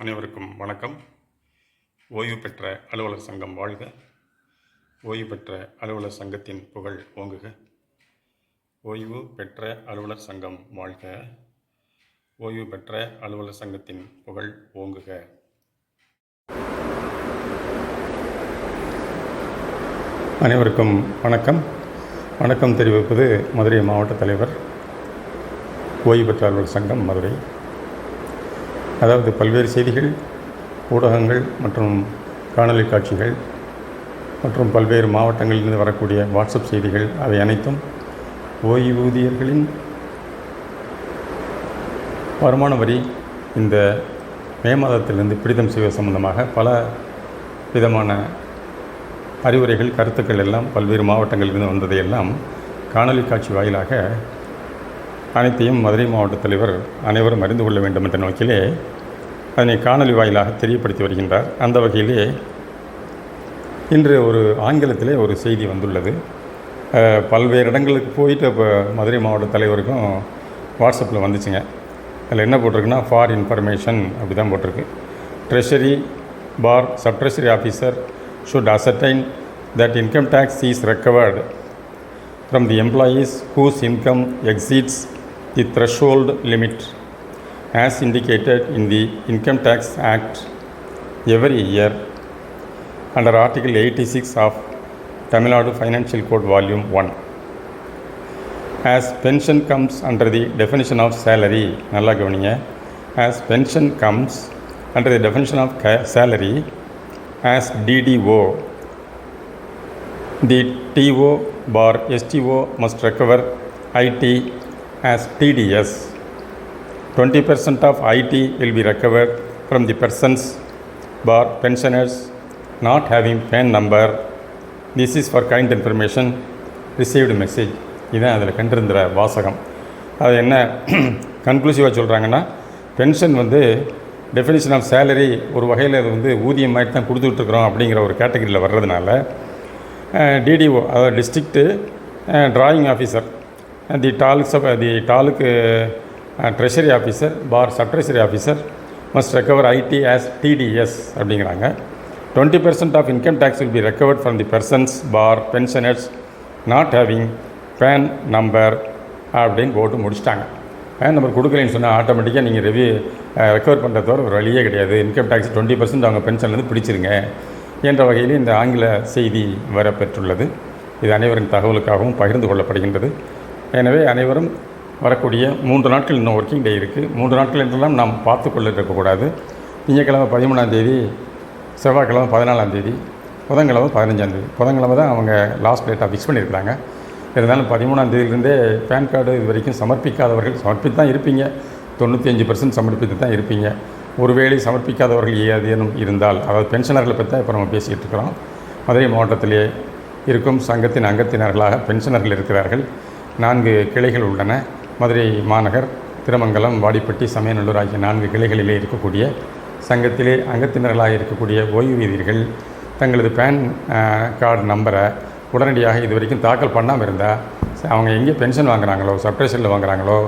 அனைவருக்கும் வணக்கம். ஓய்வு பெற்ற அலுவலர் சங்கம் வாழ்க. ஓய்வு பெற்ற அலுவலர் சங்கத்தின் புகழ் ஓங்குக. ஓய்வு பெற்ற அலுவலர் சங்கம் வாழ்க. ஓய்வு பெற்ற அலுவலர் சங்கத்தின் புகழ் ஓங்குக. அனைவருக்கும் வணக்கம். வணக்கம் தெரிவிப்பது மதுரை மாவட்ட தலைவர், ஓய்வு பெற்ற அலுவலர் சங்கம் மதுரை. அதாவது பல்வேறு செய்திகள், ஊடகங்கள் மற்றும் காணொலி காட்சிகள் மற்றும் பல்வேறு மாவட்டங்களிலிருந்து வரக்கூடிய வாட்ஸ்அப் செய்திகள், அவை அனைத்தும் ஓய்வூதியர்களின் வருமான வரி இந்த மே மாதத்திலிருந்து பிடித்தம் செய்வது சம்பந்தமாக பல விதமான அறிவுரைகள், கருத்துக்கள் எல்லாம் பல்வேறு மாவட்டங்களிலிருந்து வந்ததையெல்லாம் காணொலி காட்சி வாயிலாக அனைத்தையும் மதுரை மாவட்ட தலைவர் அனைவரும் அறிந்து கொள்ள வேண்டும் என்ற நோக்கிலே அதனை காணொலி வாயிலாக தெரியப்படுத்தி வருகின்றார். அந்த வகையிலே இன்று ஒரு ஆங்கிலத்திலே ஒரு செய்தி வந்துள்ளது. பல்வேறு இடங்களுக்கு போயிட்டு இப்போ மதுரை மாவட்ட தலைவருக்கும் வாட்ஸ்அப்பில் வந்துச்சுங்க. அதில் என்ன போட்டிருக்குன்னா, ஃபார் இன்ஃபர்மேஷன் அப்படி தான் போட்டிருக்கு. Treasury for sub treasury officer should ascertain that income tax is recovered from the employees whose income exceeds the threshold limit as indicated in the Income Tax Act every year under Article 86 of Tamil Nadu Financial Code Volume 1. As pension comes under the definition of salary, நல்லா கவனிங்க, as pension comes under the definition of salary as DDO, the TO bar STO must recover IT as TDS. 20% of IT will be recovered from the persons bar pensioners not having PAN number. This is for kind information. Received message. இதுதான் அதில் கண்டிருந்த வாசகம். அது என்ன கன்க்ளூசிவாக சொல்கிறாங்கன்னா, pension definition of salary ஒரு வகையில் அது ஊதியம் மாதிரி தான் கொடுத்துட்ருக்குறோம் அப்படிங்கிற ஒரு கேட்டகரியில் வர்றதுனால டிடிஓ, அதாவது district drawing officer, the taluk treasury officer for sub treasury officer must recover IT as TDS அப்படிங்கிறாங்க. 20% of income tax will be recovered from the persons for pensioners not having PAN number அப்படின்னு போட்டு முடிச்சிட்டாங்க. Pan number கொடுக்கலன்னு சொன்னால் ஆட்டோமேட்டிக்காக நீங்கள் recover பண்ணுறது தவிர ஒரு வழியே கிடையாது. இன்கம் டேக்ஸ் 20% அவங்க பென்ஷன்லேருந்து பிடிச்சிருங்க என்ற வகையில் இந்த ஆங்கில செய்தி வரப்பெற்றுள்ளது. இது அனைவரின் தகவலுக்காகவும் பகிர்ந்து கொள்ளப்படுகின்றது. எனவே அனைவரும் வரக்கூடிய 3 நாட்கள், இன்னும் ஒர்க்கிங் டே இருக்குது, 3 நாட்கள் என்றெல்லாம் நாம் பார்த்து கொள்ள இருக்கக்கூடாது. திங்கக்கிழமை 13ஆம் தேதி, செவ்வாய்க்கிழமை 14ஆம் தேதி, புதன்கிழமை 15ஆம் தேதி. புதன்கிழமை தான் அவங்க லாஸ்ட் டேட்டாக ஃபிக்ஸ் பண்ணியிருக்கிறாங்க. இருந்தாலும் 13ஆம் தேதியிலிருந்தே பேன் கார்டு இது வரைக்கும் சமர்ப்பிக்காதவர்கள், சமர்ப்பித்து தான் இருப்பீங்க, 95% சமர்ப்பித்து தான் இருப்பீங்க. ஒருவேளை சமர்ப்பிக்காதவர்கள் ஏதேனும் இருந்தால், அதாவது பென்ஷனர்களை பற்றி தான் இப்போ நம்ம பேசிக்கிட்டு இருக்கிறோம். மதுரை மாவட்டத்திலே இருக்கும் சங்கத்தின் அங்கத்தினர்களாக பென்ஷனர்கள் இருக்கிறார்கள். 4 கிளைகள் உள்ளன. மதுரை மாநகர், திருமங்கலம், வாடிப்பட்டி, சமயநல்லூர் ஆகிய 4 கிளைகளிலே இருக்கக்கூடிய சங்கத்திலே அங்கத்தினர்களாக இருக்கக்கூடிய ஓய்வூதியர்கள் தங்களது பேன் கார்டு நம்பரை உடனடியாக இது வரைக்கும் தாக்கல் பண்ணாமல் இருந்தால், அவங்க எங்கே பென்ஷன் வாங்குகிறாங்களோ, சப் ட்ரெஷரியில் வாங்குகிறாங்களோ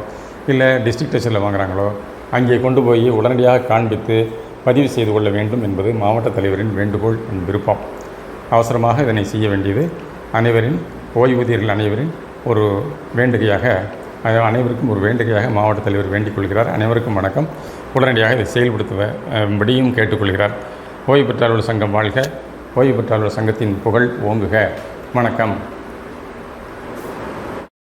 இல்லை டிஸ்ட்ரிக்ட் ட்ரெஷரில் வாங்குகிறாங்களோ அங்கே கொண்டு போய் உடனடியாக காண்பித்து பதிவு செய்து கொள்ள வேண்டும் என்பது மாவட்ட தலைவரின் வேண்டுகோள், விருப்பம். அவசரமாக இதனை செய்ய வேண்டியது அனைவரின், ஓய்வூதியர்கள் அனைவரின் ஒரு வேண்டுகையாக, அனைவருக்கும் ஒரு வேண்டுகையாக மாவட்ட தலைவர் வேண்டிக் கொள்கிறார். அனைவருக்கும் வணக்கம். உடனடியாக இதை செயல்படுத்துவபடியும் கேட்டுக்கொள்கிறார். ஓய்வு பெற்ற அலுவலர் சங்கம் வாழ்க. ஓய்வு பெற்ற அலுவலர் சங்கத்தின் புகழ் ஓங்குக. வணக்கம்.